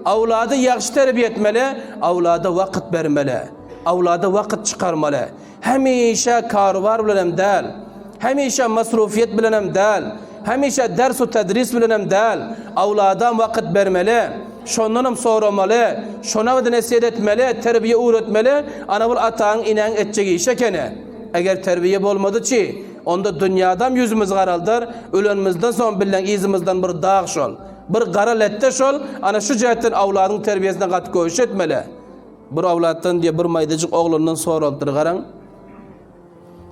Avladı yaxşı terbiye etmeli, avlada vakit vermeli, avlada vakit çıkarmalı. Hemişe karubar bilenem değil, hemişe masrufiyet bilenem değil, hemişe ders ve tedris bilenem değil. Avladan vakit vermeli, şondanım soramalı, şona ve nasihat etmeli, terbiye öğretmeli. Ana bul atağın inen edeceği işe kene. Eğer terbiye olmadı ki, onda dünyadan yüzümüz qaraldır, ölümümüzden son bilen izimizden bir dağ şol, bir qara lette şol. Ana şu cihetten avladın terbiyesine qat koyuş etmeli. Bir avladdan diye bir maydacık oğlundan sorulupdur qaran.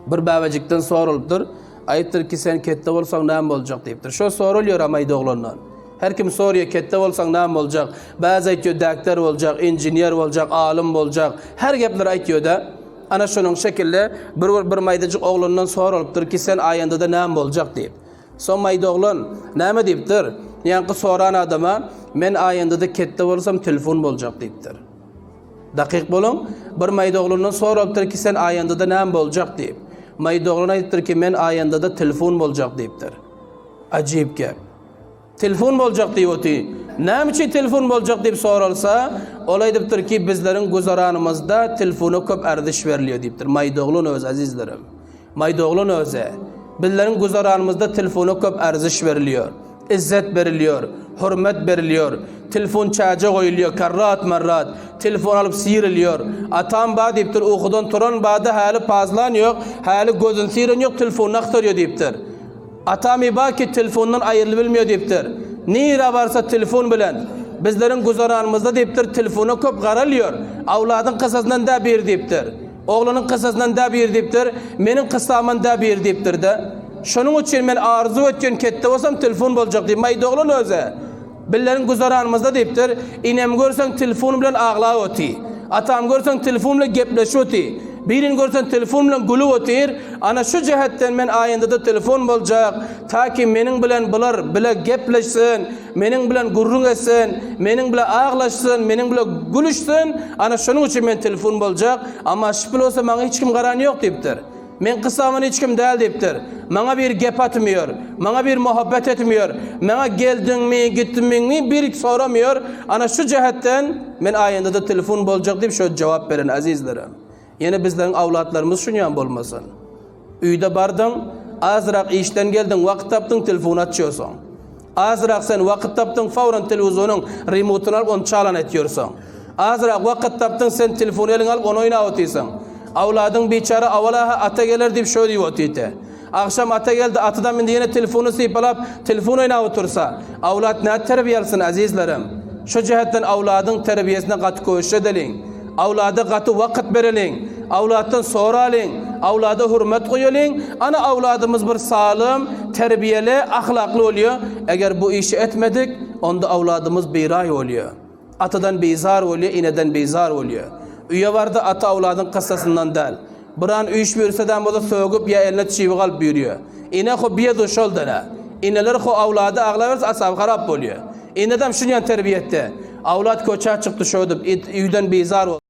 Bir babacıktan sorulupdur. Ayıptır ki sen kette olsan näme boljak deyipdir. Şu soruluyor amaydı oğlundan. Her kim soruyor kette olsan näme boljak? Bazı aytıyor doktor boljak, injiniyer boljak, alim boljak. Her gepler aytıyor da. Ana şunun şekilde bir maydacık oğlundan sorulupdur ki sen ayında da näme boljak deyip. Son mayda oğlun näme deyipdir? Yankı soran adama men ayında da kette olsam telefon boljak deyipdir. Dakik bolun, bir mayda oğlundan sorulupdur ki sen ayında da näme boljak deyip. Mayda oğlun aytdır ki men ayında da telefon boljak deyipdir. Acayip gap. Telefon boljak deyipti. Näme için telefon boljak deyip sorulsa, olay deyipdir ki bizlerin guzaranımızda telefona köp ardiş veriliyor deyipdir. Mayda oğlun öz azizlerim. Mayda oğlun öze. Bizlerin guzaranımızda telefona köp ardiş veriliyor. İzzet veriliyor, hürmet veriliyor. Telefon çaca koyuluyor, karrat marrat. Telefon alıp sıyırılıyor. Atam ba deyiptir, okudan turan bağda hali pazlan yok, hali gözün sıyırın yok, telefonunu aktarıyor deyiptir. Atam ba ki telefondan ayrılı bilmiyor deyiptir. Nira varsa telefon bilen. Bizlerin guzaranımızda deyiptir, telefonu köp qaralıyor. Avladın kısasından da bir deyiptir. Oğlunun kısasından da bir deyiptir. Menin kısamın da bir deyiptir de. Şunun için men arzu etken kette olsam telefon boljak deyip. Mayda oğlun öze. Bizlerin guzaranımızda deyiptir. İnem görsen telefon bilen ağla oti. Atam görsen telefon bilen gepleş oti. Birin görsen telefon bilen gülü otir. Ana şu cihetten men ayında da telefon boljak. Ta ki menin bilen bular bile gepleşsin. Menin bilen gurrun etsin. Menin bilen ağlaşsın. Menin bilen gülüşsün. Ana şunun için men telefon boljak. Ama şüpheli olsa bana hiç kim qaran yok deyiptir. Men kısamın hiç kim değil deyiptir. Bana bir gep atmıyor. Bana bir muhabbet etmiyor. Bana geldin mi gittin mi bir soramıyor. Ana şu cihetten men ayında da telefon boljak deyip şu cevap verin azizlerim. Yine bizlerin avlatlarımız şunyan bolmasın. Uyda bardın, azrak işten geldin, vakit taptın, telefon açıyorsun. Azrak sen vakit taptın, fauran televizyonun remote'unu alıp onu çalan ediyorsun. Azrak vakit taptın, sen telefonu elin alıp onu oyna otuysan. Avladın biçara avalaha ata gelir deyip şöyle diyor otuyte. Akşam ata geldi, atıdan mindi yine telefonu sıyıp alıp telefonu oyna otursa. Avlat ne terbiyelsin azizlerim. Şu cihetten avladın terbiyesine kat koyuş edelim. Avlada katı vakit verelim. Avladdan sonra alın. Avlada hürmet koyalım. Ana avladımız bir sağlam, terbiyeli, ahlaklı oluyor. Eğer bu işi etmedik, onda avladımız beyray oluyor. Atadan bezar oluyor, ineden bezar oluyor. Üye vardı ata avladın kıssasından değil. Bir an üç büyürseden bu da soğup ya eline çivi kalıp büyürüyor. İne ko biye duşol dene. İneler ko avladı ağlarsa asab harap oluyor. İnedem şunyan terbiyette. Avlad koça çıktı şöyle, üyden bezar oldu.